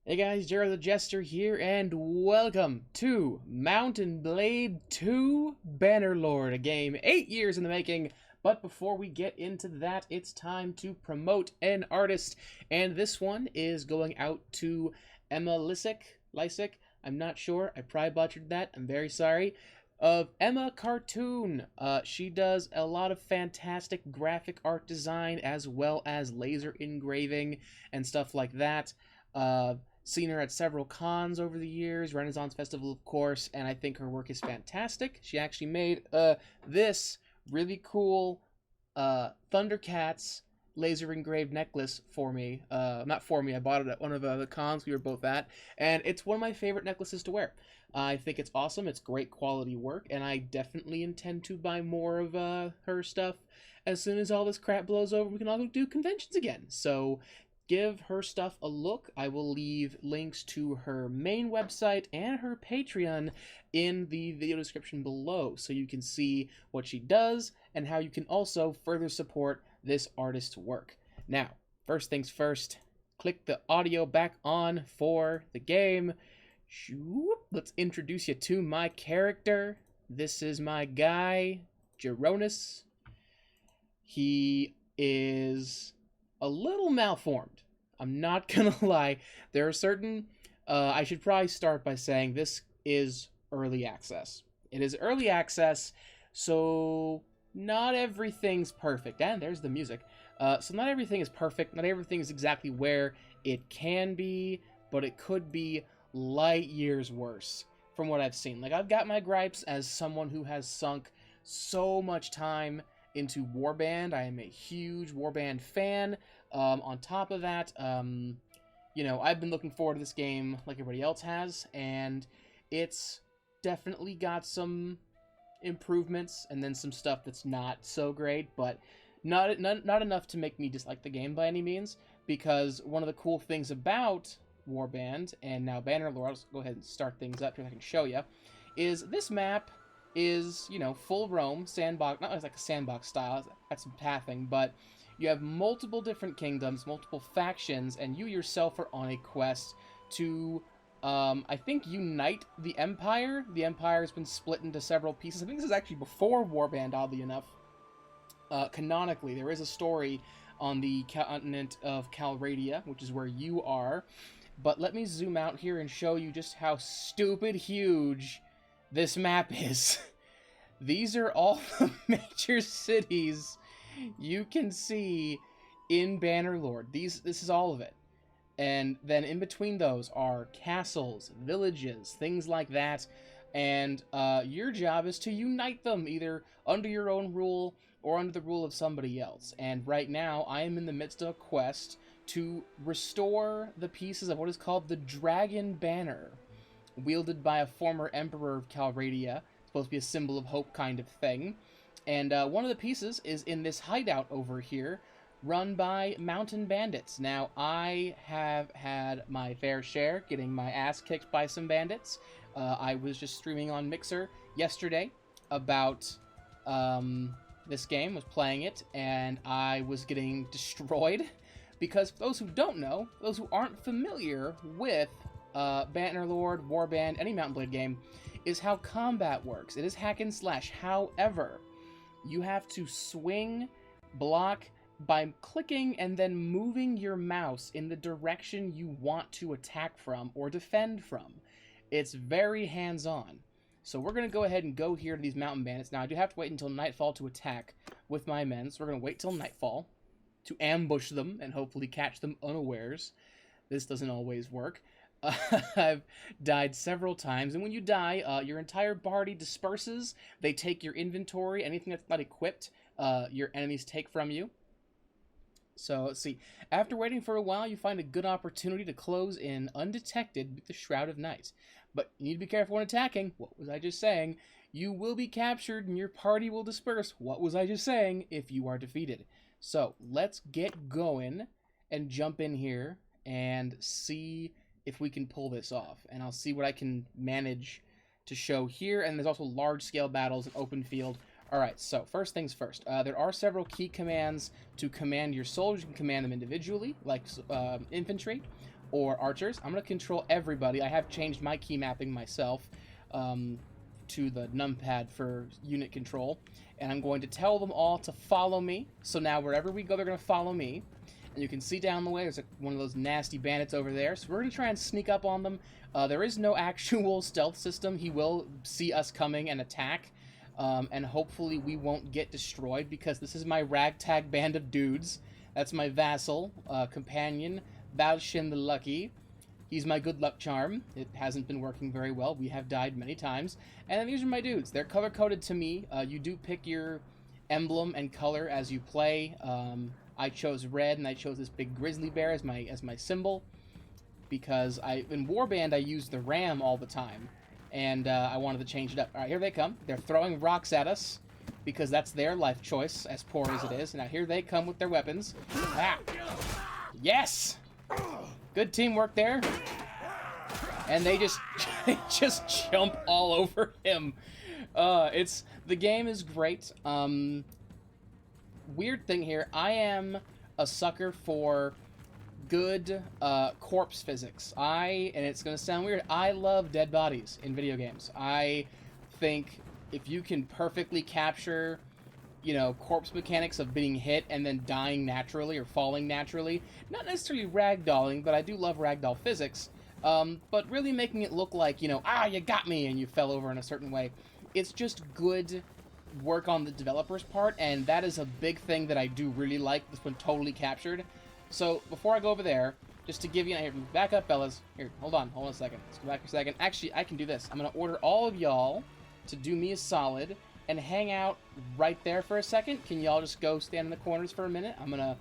Hey guys, Gerren the Jester here, and welcome to Mountain Blade 2 Bannerlord, a game 8 years in the making. But before we get into that, it's time to promote an artist, and this one is going out to Emma Lysyk, I'm not sure, I probably butchered that, I'm very sorry, of Emma Cartoon. She does a lot of fantastic graphic art design as well as laser engraving and stuff like that. Seen her at several cons over the years, Renaissance Festival, of course, and I think her work is fantastic. She actually made this really cool Thundercats laser engraved necklace for me. Not for me, I bought it at one of the cons we were both at, and it's one of my favorite necklaces to wear. I think it's awesome, it's great quality work, and I definitely intend to buy more of her stuff as soon as all this crap blows over. We can all go do conventions again. So give her stuff a look. I will leave links to her main website and her Patreon in the video description below so you can see what she does and how you can also further support this artist's work. Now, first things first, click the audio back on for the game. Let's introduce you to my character. This is my guy, Gerren. He is a little malformed. I'm not gonna lie. There are certain... I should probably start by saying this is early access. It is early access, so not everything's perfect. And there's the music. So not everything is perfect. Not everything is exactly where it can be, but it could be light years worse from what I've seen. Like, I've got my gripes as someone who has sunk so much time into Warband. I am a huge Warband fan. On top of that, you know, I've been looking forward to this game like everybody else has, and it's definitely got some improvements and then some stuff that's not so great, but not enough to make me dislike the game by any means, because one of the cool things about Warband, and now Bannerlord, I'll go ahead and start things up here so I can show you, is this map is, you know, full roam, sandbox, not like a sandbox style, that's some pathing, but you have multiple different kingdoms, multiple factions, and you yourself are on a quest to, I think, unite the Empire. The Empire has been split into several pieces. I think this is actually before Warband, oddly enough. Canonically, there is a story on the continent of Calradia, which is where you are. But let me zoom out here and show you just how stupid huge this map is. These are all the major cities you can see in Bannerlord. This is all of it. And then in between those are castles, villages, things like that. And your job is to unite them, either under your own rule or under the rule of somebody else. And right now, I am in the midst of a quest to restore the pieces of what is called the Dragon Banner, wielded by a former Emperor of Calradia. It's supposed to be a symbol of hope kind of thing. And one of the pieces is in this hideout over here, run by mountain bandits. Now, I have had my fair share getting my ass kicked by some bandits. I was just streaming on Mixer yesterday about this game, was playing it, and I was getting destroyed. Because for those who don't know, those who aren't familiar with Bannerlord, Warband, any Mountain Blade game, is how combat works. It is hack and slash. However, you have to swing, block, by clicking and then moving your mouse in the direction you want to attack from or defend from. It's very hands-on. So we're going to go ahead and go here to these mountain bandits. Now, I do have to wait until nightfall to attack with my men, so we're going to wait till nightfall to ambush them and hopefully catch them unawares. This doesn't always work. I've died several times, and when you die, your entire party disperses. They take your inventory, anything that's not equipped, your enemies take from you. So, let's see. After waiting for a while, you find a good opportunity to close in undetected with the Shroud of Night. But you need to be careful when attacking. What was I just saying? You will be captured and your party will disperse. What was I just saying? If you are defeated. So, let's get going and jump in here and see if we can pull this off. And I'll see what I can manage to show here. And there's also large-scale battles in open field. Alright, so first things first. There are several key commands to command your soldiers. You can command them individually, like infantry, or archers. I'm going to control everybody. I have changed my key mapping myself to the numpad for unit control. And I'm going to tell them all to follow me. So now wherever we go, they're going to follow me. And you can see down the way, there's one of those nasty bandits over there. So we're going to try and sneak up on them. There is no actual stealth system. He will see us coming and attack. And hopefully we won't get destroyed, because this is my ragtag band of dudes. That's my vassal, companion, Balshin the Lucky. He's my good luck charm. It hasn't been working very well. We have died many times. And then these are my dudes. They're color-coded to me. You do pick your emblem and color as you play. I chose red, and I chose this big grizzly bear as my symbol, because in Warband I use the ram all the time, and I wanted to change it up. All right, here they come. They're throwing rocks at us, because that's their life choice, as poor as it is. Now here they come with their weapons. Ah! Yes! Good teamwork there. And they just just jump all over him. The game is great. Weird thing here, I am a sucker for good corpse physics. And it's gonna sound weird, I love dead bodies in video games. I think if you can perfectly capture, you know, corpse mechanics of being hit and then dying naturally or falling naturally, not necessarily ragdolling, but I do love ragdoll physics, but really making it look like, you know, you got me, and you fell over in a certain way. It's just good work on the developer's part, and that is a big thing that I do really like. This one totally captured. So before I go over there, just to give you an idea, back up, fellas. Here, hold on a second. Let's go back a second. Actually, I can do this. I'm gonna order all of y'all to do me a solid and hang out right there for a second. Can y'all just go stand in the corners for a minute? I'm gonna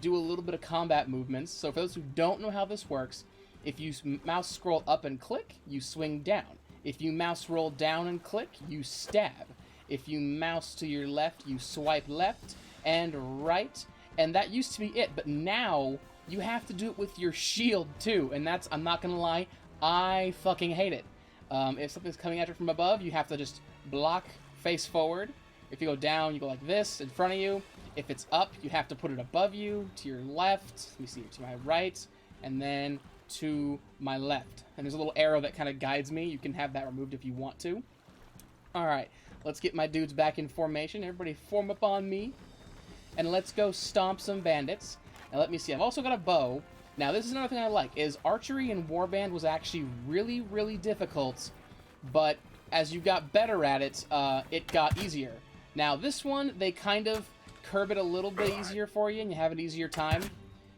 do a little bit of combat movements. So for those who don't know how this works, if you mouse scroll up and click, you swing down. If you mouse roll down and click, you stab. If you mouse to your left, you swipe left and right. And that used to be it, but now you have to do it with your shield too. And that's, I'm not gonna lie, I fucking hate it. If something's coming at you from above, you have to just block, face forward. If you go down, you go like this in front of you. If it's up, you have to put it above you, to your left. Let me see, to my right, and then to my left. And there's a little arrow that kind of guides me. You can have that removed if you want to. Alright, let's get my dudes back in formation. Everybody form up on me. And let's go stomp some bandits. Now let me see, I've also got a bow. Now this is another thing I like, is archery in Warband was actually really, really difficult. But as you got better at it, it got easier. Now this one, they kind of curb it a little bit easier for you, and you have an easier time.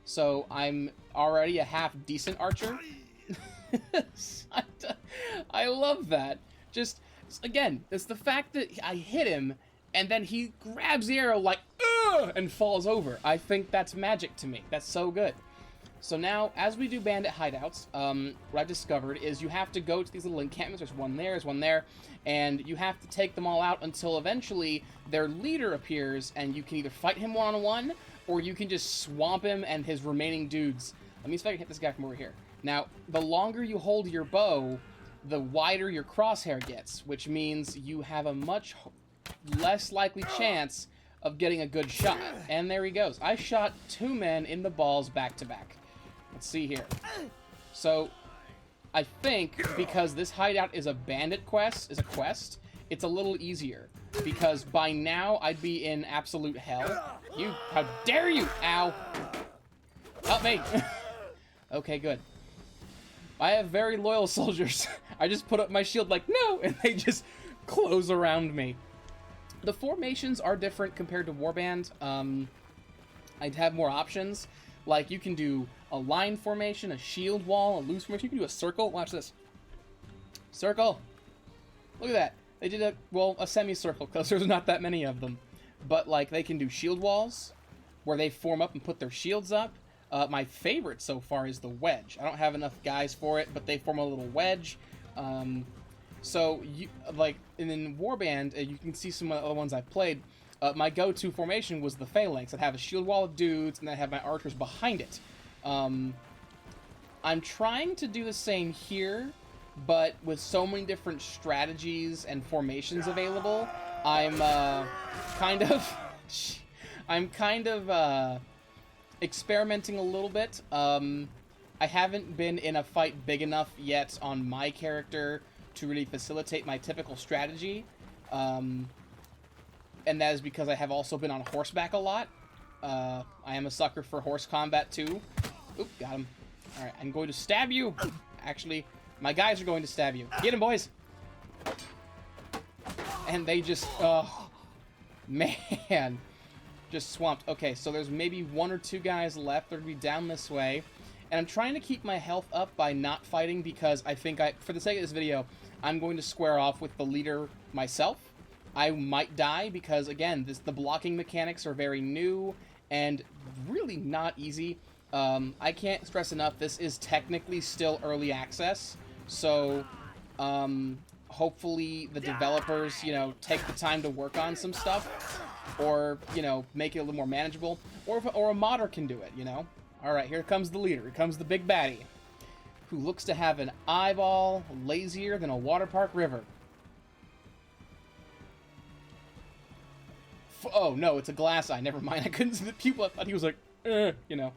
So I'm already a half-decent archer. I love that. Just, again, it's the fact that I hit him, and then he grabs the arrow like, ugh, and falls over. I think that's magic to me. That's so good. So now, as we do bandit hideouts, what I've discovered is you have to go to these little encampments. There's one there, and you have to take them all out until eventually their leader appears, and you can either fight him one-on-one, or you can just swamp him and his remaining dudes. Let me see if I can hit this guy from over here. Now, the longer you hold your bow, the wider your crosshair gets, which means you have a much less likely chance of getting a good shot. And there he goes. I shot 2 men in the balls back to back. Let's see here. So, I think because this hideout is a bandit quest, it's a little easier. Because by now, I'd be in absolute hell. You, how dare you! Ow! Help me! Okay, good. I have very loyal soldiers. I just put up my shield like, no! And they just close around me. The formations are different compared to Warband. I'd have more options. Like, you can do a line formation, a shield wall, a loose formation. You can do a circle. Watch this. Circle. Look at that. They did a semicircle, because there's not that many of them. But, like, they can do shield walls, where they form up and put their shields up. My favorite so far is the wedge. I don't have enough guys for it, but they form a little wedge. So, in Warband, you can see some of the other ones I've played. My go-to formation was the phalanx. I'd have a shield wall of dudes, and I'd have my archers behind it. I'm trying to do the same here, but with so many different strategies and formations available, I'm kind of experimenting a little bit. I haven't been in a fight big enough yet on my character to really facilitate my typical strategy. And that is because I have also been on horseback a lot. I am a sucker for horse combat too. Oop, got him. Alright, I'm going to stab you. Actually, my guys are going to stab you. Get him, boys! And they just, man. Just swamped. Okay, so there's maybe 1 or 2 guys left. They're going to be down this way. And I'm trying to keep my health up by not fighting because I think for the sake of this video, I'm going to square off with the leader myself. I might die because, again, the blocking mechanics are very new and really not easy. I can't stress enough, this is technically still early access. So, hopefully the developers, you know, take the time to work on some stuff. Or, you know, make it a little more manageable. Or a modder can do it, you know? Alright, here comes the leader. Here comes the big baddie. Who looks to have an eyeball lazier than a water park river. Oh, no, it's a glass eye. Never mind. I couldn't see the pupil. I thought he was like, you know.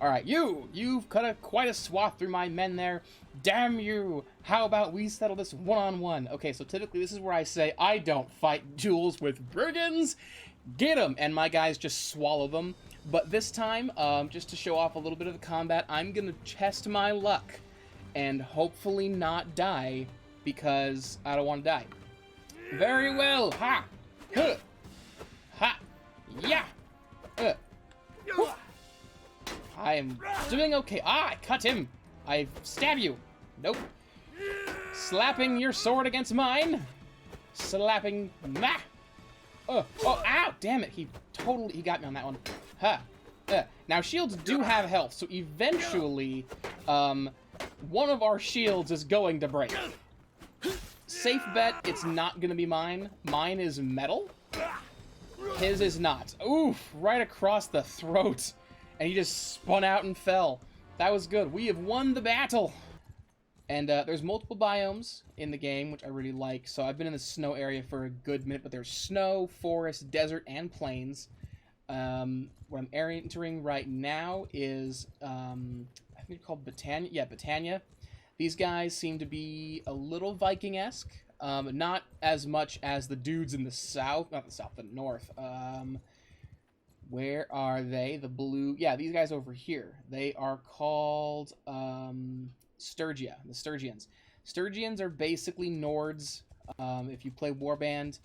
Alright, you've cut quite a swath through my men there. Damn you! How about we settle this one-on-one? Okay, so typically this is where I say, I don't fight duels with brigands. Get them! And my guys just swallow them. But this time, just to show off a little bit of the combat, I'm gonna test my luck. And hopefully not die, because I don't want to die. Very well! Ha! Huh! Ha! Yeah! I am doing okay. Ah, I cut him. I stab you. Nope. Slapping your sword against mine. Slapping. Ma. Oh, ow! Damn it. He got me on that one. Ha. Now, shields do have health, so eventually, one of our shields is going to break. Safe bet, it's not going to be mine. Mine is metal. His is not. Oof, right across the throat. And he just spun out and fell. That was good. We have won the battle. And there's multiple biomes in the game, which I really like. So I've been in the snow area for a good minute, but there's snow, forest, desert, and plains. What I'm entering right now is, I think it's called Britannia. Yeah, Britannia. These guys seem to be a little Viking-esque. Not as much as the dudes in the south. Not the south, the north. Where are they? The blue... Yeah, these guys over here. They are called Sturgia. The Sturgians. Sturgians are basically Nords. If you play Warband,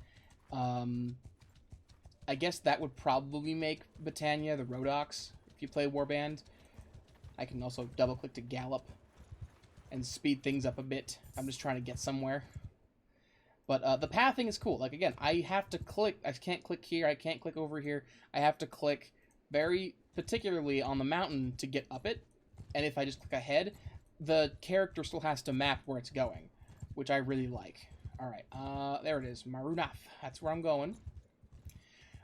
I guess that would probably make Britannia the Rhodoks. If you play Warband, I can also double-click to gallop and speed things up a bit. I'm just trying to get somewhere. But the pathing is cool. Like, again, I have to click. I can't click here. I can't click over here. I have to click very particularly on the mountain to get up it. And if I just click ahead, the character still has to map where it's going, which I really like. All right, there it is. Marunaf. That's where I'm going.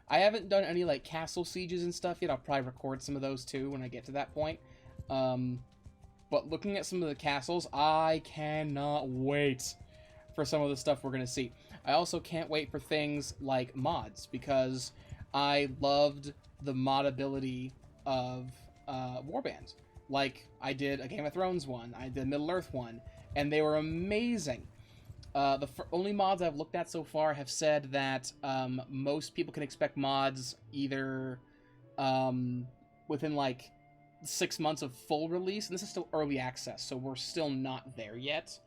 I haven't done any, like, castle sieges and stuff yet. I'll probably record some of those, too, when I get to that point. But looking at some of the castles, I cannot wait for some of the stuff we're going to see. I also can't wait for things like mods, because I loved the modability of Warband. Like, I did a Game of Thrones one, I did a Middle-earth one, and they were amazing. The only mods I've looked at so far have said that most people can expect mods either within, like, 6 months of full release, and this is still early access, so we're still not there yet.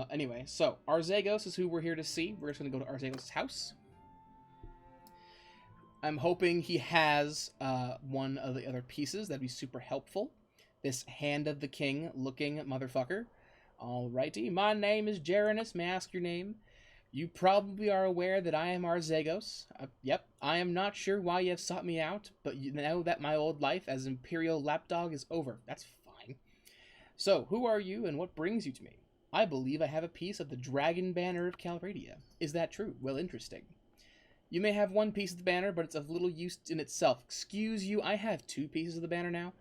Anyway, so Arzegos is who we're here to see. We're just going to go to Arzegos' house. I'm hoping he has one of the other pieces. That'd be super helpful. This Hand of the King looking motherfucker. Alrighty, my name is Gerren. May I ask your name? You probably are aware that I am Arzegos. Yep, I am not sure why you have sought me out, but you know that my old life as Imperial Lapdog is over. That's fine. So, who are you and what brings you to me? I believe I have a piece of the Dragon Banner of Calradia. Is that true? Well, interesting. You may have one piece of the banner, but it's of little use in itself. Excuse you, I have 2 pieces of the banner now.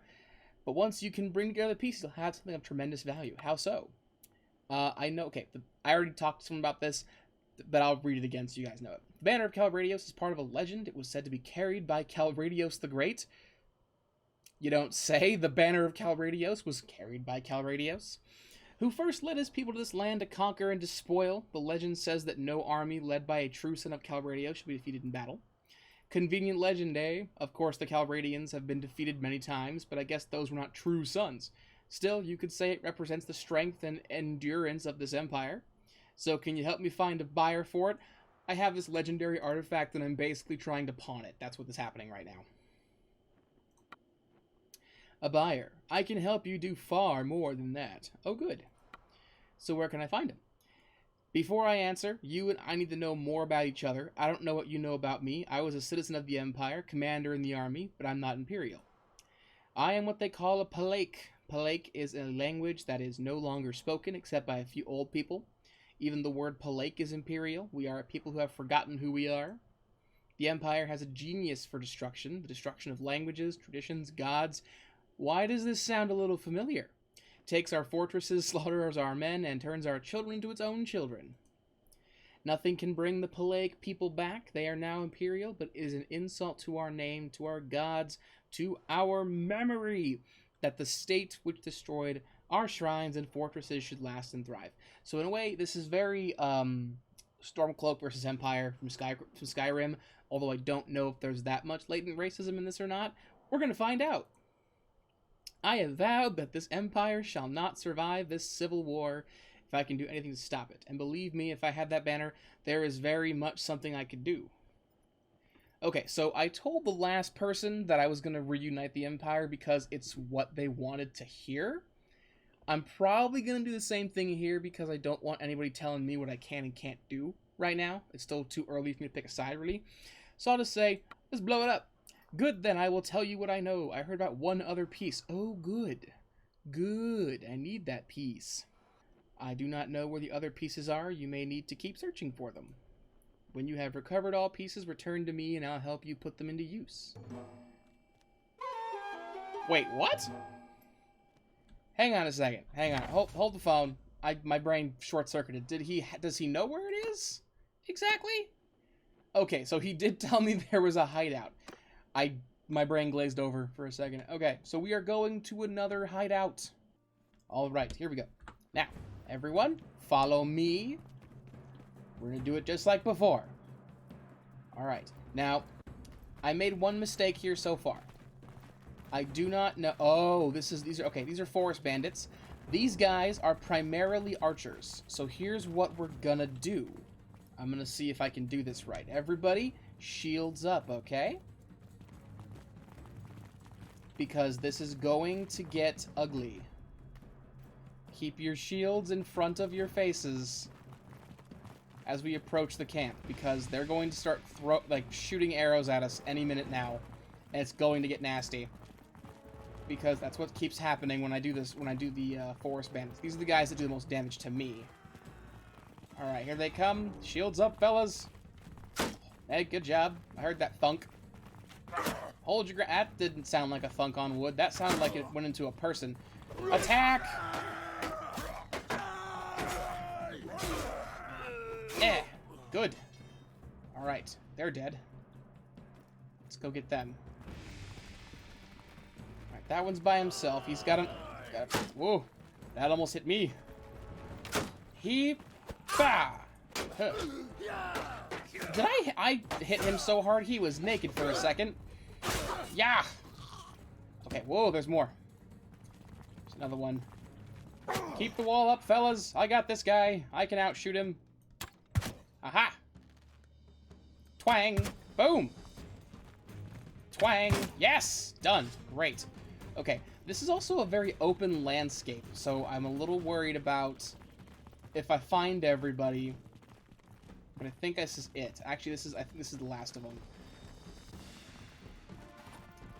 But once you can bring together the pieces, you'll have something of tremendous value. How so? I know, okay, I already talked to someone about this, but I'll read it again so you guys know it. The Banner of Calradios is part of a legend. It was said to be carried by Calradios the Great. You don't say. The banner of Calradios was carried by Calradios, who first led his people to this land to conquer and despoil. The legend says that no army led by a true son of Calradios should be defeated in battle. Convenient legend, eh? Of course, the Calradians have been defeated many times, but I guess those were not true sons. Still, you could say it represents the strength and endurance of this empire. So can you help me find a buyer for it? I have this legendary artifact and I'm basically trying to pawn it. That's what is happening right now. A buyer. I can help you do far more than that. Oh, good. So where can I find him? Before I answer, you and I need to know more about each other. I don't know what you know about me. I was a citizen of the Empire, commander in the army, but I'm not Imperial. I am what they call a Palake. Palake is a language that is no longer spoken except by a few old people. Even the word Palake is Imperial. We are a people who have forgotten who we are. The Empire has a genius for destruction, the destruction of languages, traditions, gods. Why does this sound a little familiar? Takes our fortresses, slaughters our men, and turns our children into its own children. Nothing can bring the Palake people back. They are now Imperial, but it is an insult to our name, to our gods, to our memory, that the state which destroyed our shrines and fortresses should last and thrive. So in a way, this is very Stormcloak versus Empire from Skyrim, although I don't know if there's that much latent racism in this or not. We're going to find out. I have vowed that this empire shall not survive this civil war if I can do anything to stop it. And believe me, if I had that banner, there is very much something I could do. Okay, so I told the last person that I was going to reunite the empire because it's what they wanted to hear. I'm probably going to do the same thing here because I don't want anybody telling me what I can and can't do right now. It's still too early for me to pick a side, really. So I'll just say, let's blow it up. Good, then, I will tell you what I know. I heard about one other piece. Oh, good. Good. I need that piece. I do not know where the other pieces are. You may need to keep searching for them. When you have recovered all pieces, return to me and I'll help you put them into use. Wait, what? Hang on a second. Hang on. Hold the phone. My brain short-circuited. Does he know where it is? Exactly? Okay, so he did tell me there was a hideout. My brain glazed over for a second. Okay, so we are going to another hideout. All right, here we go. Now, everyone, follow me. We're going to do it just like before. All right. Now, I made one mistake here so far. I do not know. Oh, these are forest bandits. These guys are primarily archers. So here's what we're going to do. I'm going to see if I can do this right. Everybody, shields up, okay? Because this is going to get ugly. Keep your shields in front of your faces as we approach the camp, because they're going to start shooting arrows at us any minute now, and it's going to get nasty. Because that's what keeps happening when I do this, when I do the forest bandits. These are the guys that do the most damage to me. Alright, here they come. Shields up, fellas. Hey, good job. I heard that thunk. Hold your ground. That didn't sound like a thunk on wood. That sounded like it went into a person. Attack! Yeah, good. Alright, they're dead. Let's go get them. Alright, that one's by himself. He's got him. Whoa, that almost hit me. Bah! Huh. Did I hit him so hard he was naked for a second? Yeah! Okay, whoa, there's more. There's another one. Keep the wall up, fellas. I got this guy. I can outshoot him. Aha! Twang! Boom! Twang! Yes! Done. Great. Okay, this is also a very open landscape, so I'm a little worried about if I find everybody. But I think this is it. Actually, I think this is the last of them.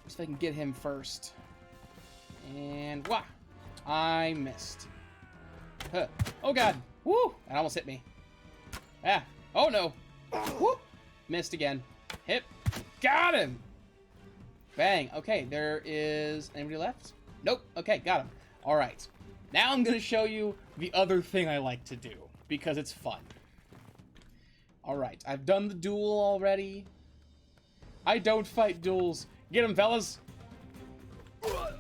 So I can get him first. And wah! I missed. Huh. Oh god! Woo! That almost hit me. Ah! Oh no! Whoop! Missed again. Hit. Got him! Bang. Okay, there is anybody left? Nope. Okay, got him. Alright. Now I'm gonna show you the other thing I like to do, because it's fun. Alright, I've done the duel already. I don't fight duels. Get him, fellas!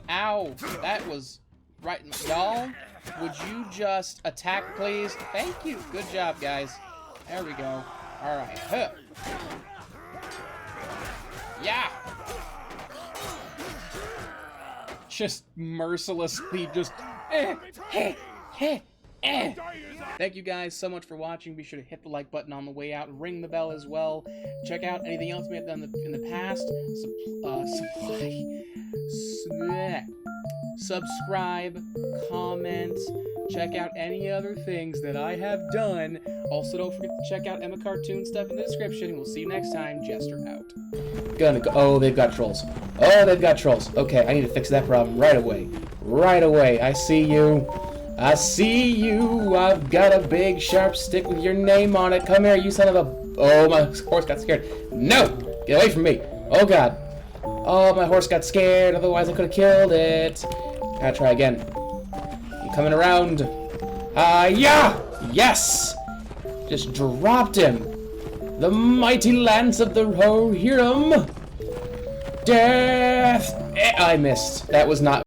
Ow. That was right. Y'all, would you just attack, please? Thank you. Good job, guys. There we go. Alright. Huh. Yeah. Just mercilessly just... Thank you guys so much for watching. Be sure to hit the like button on the way out and ring the bell as well. Check out anything else we have done in the past. Subscribe, comment, check out any other things that I have done. Also, don't forget to check out Emma Cartoon stuff in the description. We'll see you next time. Jester out. Gonna go. Oh, they've got trolls. Oh, they've got trolls. Okay, I need to fix that problem right away. Right away. I see you. I see you. I've got a big sharp stick with your name on it. Come here, you son of a... Oh, my horse got scared. No! Get away from me. Oh, God. Oh, my horse got scared. Otherwise, I could have killed it. Gotta try again. I'm coming around. Yeah! Yes! Just dropped him. The mighty lance of the Rohirrim. Death! I missed. That was not...